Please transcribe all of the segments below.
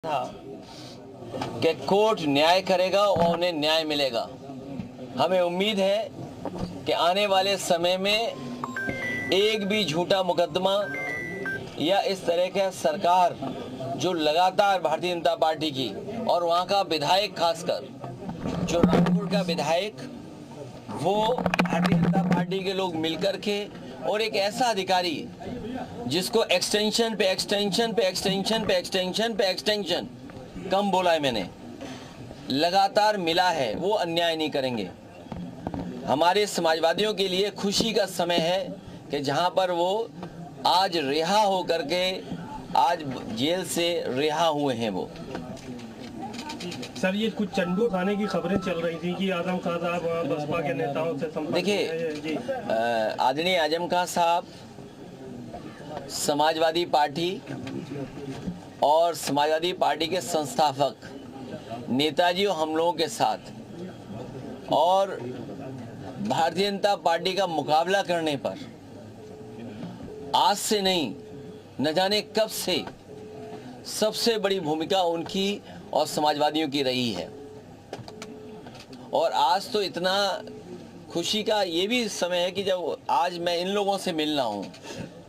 था कि कोर्ट न्याय करेगा और उन्हें न्याय मिलेगा। हमें उम्मीद है कि आने वाले समय में एक भी झूठा मुकदमा या इस तरह का सरकार जो लगातार भारतीय जनता पार्टी की और वहाँ का विधायक, खासकर जो रामपुर का विधायक, वो भारतीय जनता पार्टी के लोग मिलकर के और एक ऐसा अधिकारी जिसको एक्सटेंशन पे एक्सटेंशन पे एक्सटेंशन पे एक्सटेंशन पे एक्सटेंशन कम बोला है मैंने, लगातार मिला है, वो अन्याय नहीं करेंगे। हमारे समाजवादियों के लिए खुशी का समय है कि जहां पर वो आज रिहा हो करके आज जेल से रिहा हुए हैं। वो सर, ये कुछ चंडू खाने की खबरें चल रही थी कि आजम खान साहब बसपा के नेताओं से संपर्क। देखिए, आदरणीय आजम खान साहब समाजवादी पार्टी और समाजवादी पार्टी के संस्थापक नेताजी और हम लोगों के साथ और भारतीय जनता पार्टी का मुकाबला करने पर आज से नहीं, न जाने कब से सबसे बड़ी भूमिका उनकी और समाजवादियों की रही है। और आज तो इतना खुशी का ये भी समय है कि जब आज मैं इन लोगों से मिल रहा हूँ,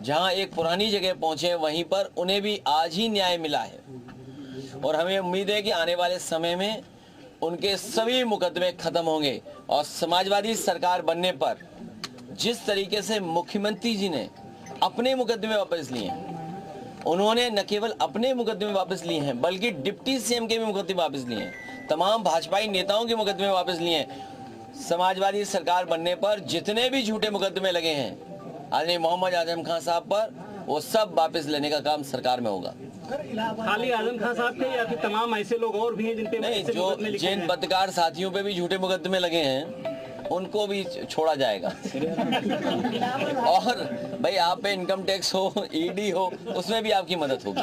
जहाँ एक पुरानी जगह पहुँचे वहीं पर उन्हें भी आज ही न्याय मिला है। और हमें उम्मीद है कि आने वाले समय में उनके सभी मुकदमे खत्म होंगे और समाजवादी सरकार बनने पर जिस तरीके से मुख्यमंत्री जी ने अपने मुकदमे वापस लिए हैं, उन्होंने न केवल अपने मुकदमे वापस लिए हैं बल्कि डिप्टी सीएम के भी मुकदमे वापस लिए हैं, तमाम भाजपाई नेताओं के मुकदमे वापस लिए हैं। समाजवादी सरकार बनने पर जितने भी झूठे मुकदमे लगे हैं आदरणीय मोहम्मद आजम खान साहब पर, वो सब वापस लेने का काम सरकार में होगा। खाली आजम खान साहब के या फिर तमाम ऐसे लोग और भी हैं जिन पे नहीं, जो जिन पत्रकार साथियों पे भी झूठे मुकदमे लगे हैं उनको भी छोड़ा जाएगा। और भाई, आप पे इनकम टैक्स हो, ईडी हो, उसमें भी आपकी मदद होगी।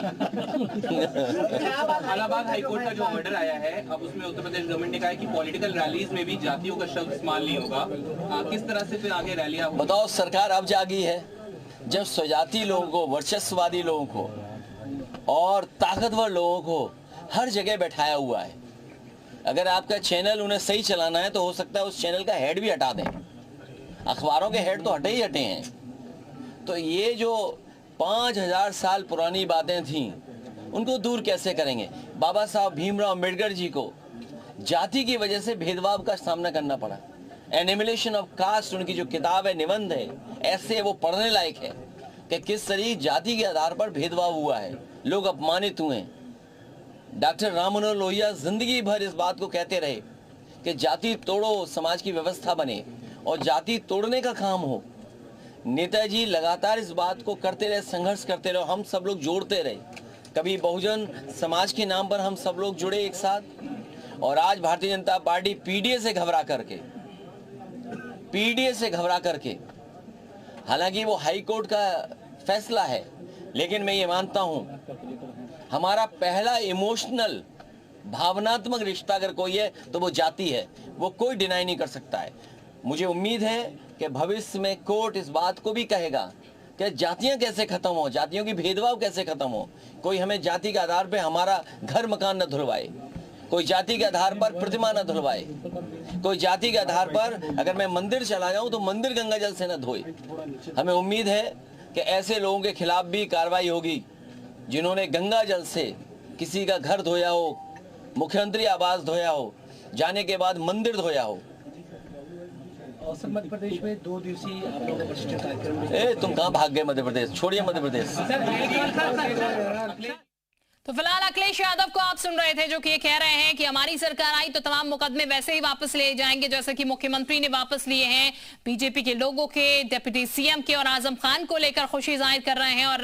इलाहाबाद हाईकोर्ट का जो ऑर्डर आया है, अब उसमें उत्तर प्रदेश गवर्नमेंट ने कहा है कि पॉलिटिकल रैलीज में भी जातियों का शब्द इस्तेमाल नहीं होगा। किस तरह से फिर आगे रैलियां होंगी? बताओ, सरकार अब जागी है जब स्वजाति लोगों को, वर्चस्ववादी लोगों को और ताकतवर लोगों को हर जगह बैठाया हुआ है। अगर आपका चैनल उन्हें सही चलाना है तो हो सकता है उस चैनल का हेड भी हटा दें। अखबारों के हेड तो हटे ही हटे हैं। तो ये जो 5000 साल पुरानी बातें थीं, उनको दूर कैसे करेंगे? बाबा साहब भीमराव अम्बेडकर जी को जाति की वजह से भेदभाव का सामना करना पड़ा। एनिमिलेशन ऑफ कास्ट उनकी जो किताब है, निबंध है, ऐसे वो पढ़ने लायक है कि किस तरीके जाति के आधार पर भेदभाव हुआ है, लोग अपमानित हुए। डॉक्टर राम मनोहर लोहिया जिंदगी भर इस बात को कहते रहे कि जाति तोड़ो, समाज की व्यवस्था बने, और जाति तोड़ने का काम हो। नेताजी लगातार इस बात को करते रहे, संघर्ष करते रहे, हम सब लोग जोड़ते रहे। कभी बहुजन समाज के नाम पर हम सब लोग जुड़े एक साथ, और आज भारतीय जनता पार्टी पीडीए से घबरा करके, हालांकि वो हाई कोर्ट का फैसला है, लेकिन मैं ये मानता हूं हमारा पहला इमोशनल, भावनात्मक रिश्ता अगर कोई है तो वो जाति है। वो कोई डिनाई नहीं कर सकता है। मुझे उम्मीद है कि भविष्य में कोर्ट इस बात को भी कहेगा कि जातियां कैसे खत्म हो, जातियों की भेदभाव कैसे खत्म हो। कोई हमें जाति के आधार पर हमारा घर मकान न धुलवाए, कोई जाति के आधार पर प्रतिमा न धुलवाए, कोई जाति के आधार पर अगर मैं मंदिर चला जाऊं तो मंदिर गंगा जल से न धोए। हमें उम्मीद है कि ऐसे लोगों के खिलाफ भी कार्रवाई होगी जिन्होंने गंगा जल से किसी का घर धोया हो, मुख्यमंत्री आवास धोया हो, जाने के बाद मंदिर धोया हो। सर, मध्य प्रदेश में 2 दिवसीय आप लोगों का प्रशिक्षण कार्यक्रम। तुम कहाँ भाग गए मध्य प्रदेश? छोड़िए मध्य प्रदेश। तो फिलहाल अखिलेश यादव को आप सुन रहे थे, जो कि ये कह रहे हैं कि हमारी सरकार आई तो तमाम मुकदमे वैसे ही वापस ले जाएंगे जैसे कि मुख्यमंत्री ने वापस लिए हैं। बीजेपी के लोगों के, डिप्टी सीएम के और आजम खान को लेकर खुशी जाहिर कर रहे हैं। और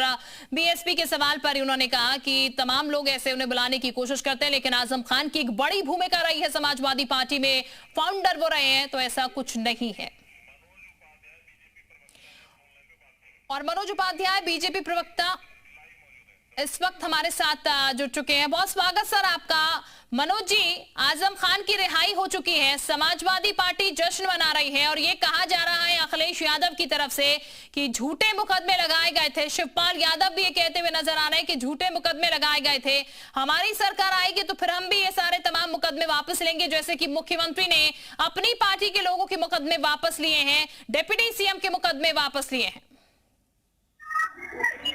बीएसपी के सवाल पर उन्होंने कहा कि तमाम लोग ऐसे उन्हें बुलाने की कोशिश करते हैं, लेकिन आजम खान की एक बड़ी भूमिका रही है समाजवादी पार्टी में, फाउंडर वो रहे हैं, तो ऐसा कुछ नहीं है। और मनोज उपाध्याय बीजेपी प्रवक्ता इस वक्त हमारे साथ जुड़ चुके हैं। बहुत स्वागत सर आपका। मनोज जी, आजम खान की रिहाई हो चुकी है, समाजवादी पार्टी जश्न मना रही है और ये कहा जा रहा है अखिलेश यादव की तरफ से कि झूठे मुकदमे लगाए गए थे। शिवपाल यादव भी ये कहते हुए नजर आ रहे हैं कि झूठे मुकदमे लगाए गए थे, हमारी सरकार आएगी तो फिर हम भी ये सारे तमाम मुकदमे वापस लेंगे, जैसे कि मुख्यमंत्री ने अपनी पार्टी के लोगों के मुकदमे वापस लिए हैं, डिप्टी सीएम के मुकदमे वापस लिए हैं।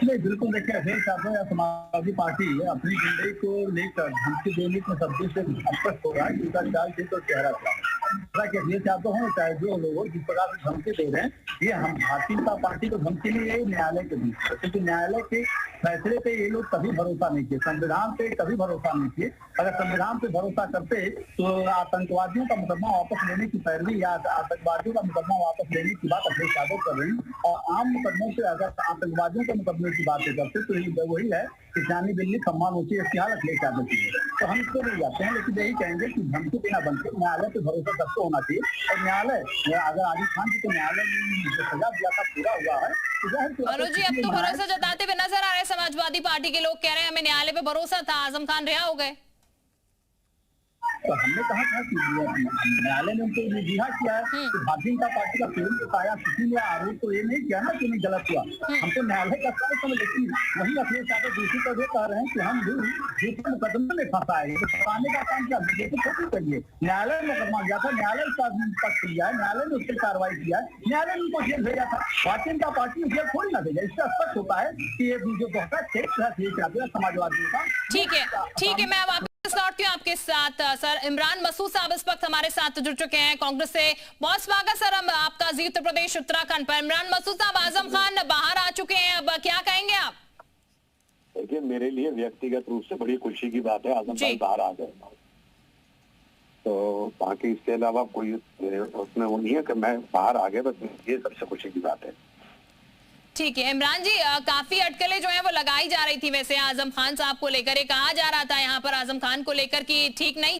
नहीं, बिल्कुल देखिए, अखिलेश यादव या समाजवादी पार्टी अपनी जिंदगी को लेकर धमकी देने के शब्दों से स्पष्ट हो रहा है कि उनका चाल ठीक और चेहरा क्या है। अखिलेश यादव हो चाहे जो लोग जिस प्रकार से धमकी दे रहे हैं, ये हम भारतीय जनता पार्टी को धमकी नहीं है, न्यायालय के धमकी, क्योंकि न्यायालय के फैसले पे ये लोग कभी भरोसा नहीं किए, संविधान पे कभी भरोसा नहीं किए। अगर संविधान पे भरोसा करते तो आतंकवादियों का मुकदमा वापस लेने की पैरवी या आतंकवादियों का मुकदमा वापस लेने की बात अखिलेश यादव कर रही है। और आम मुकदमों से अगर आतंकवादियों के मुकदमे की बातें करते तो ये वही है कि जानी दिल्ली सम्मान ऊंची, इसकी हाल अखिलेश यादव की है। तो हम इसको नहीं जाते हैं, लेकिन यही कहेंगे कि धमकी बिना बनते न्यायालय पे भरोसा सबको होना चाहिए। और न्यायालय अगर आजम खान जी को न्यायालय ने जो सजा दिया था पूरा हुआ है, मनोज जी, अब तो भरोसा जताते हुए नजर आ रहे हैं समाजवादी पार्टी के लोग, कह रहे हैं हमें न्यायालय पे भरोसा था, आजम खान रिहा हो गए। तो हमने कहा था कि न्यायालय ने उनको रिहा किया है कि भारतीय जनता पार्टी का पेड़ उठाया, किसी ने आरोप तो ये नहीं किया ना कि नहीं गलत हुआ, हमको न्यायालय का सारा समय। लेकिन वही अखिलेश यादव दूसरी तरफ कह रहे हैं कि हम भी दूसरे मुकदमे में फंसाए, तो फंसाने का काम क्या देखिए करिए। न्यायालय ने मुकदमा दिया था, न्यायालय का पक्ष लिया है, न्यायालय ने उस पर कार्रवाई किया है, न्यायालय ने उनको जेल भेजा था। भारतीय जनता पार्टी ने जेल थोड़ी ना भेजा। इससे स्पष्ट होता है कि ये जो बहुत समाजवादियों का। ठीक है, मैं अब लौटती हूँ आपके साथ। सर इमरान मसूद साहब इस वक्त हमारे साथ जुड़ चुके हैं कांग्रेस से। बहुत स्वागत सर हम आपका जी उत्तर प्रदेश उत्तराखंड पर। इमरान मसूद साहब, आजम खान बाहर आ चुके हैं, अब क्या कहेंगे आप? देखिए, मेरे लिए व्यक्तिगत रूप से बड़ी खुशी की बात है, आजम खान बाहर आ गए। तो बाकी इसके अलावा कोई उसमें वो नहीं है कि मैं बाहर आ गया, बस ये सबसे खुशी की बात है। ठीक है इमरान जी, काफी अटकलें जो हैं वो लगाई जा रही थी वैसे आजम खान साहब को लेकर, ये कहा जा रहा था यहाँ पर आजम खान को लेकर कि ठीक नहीं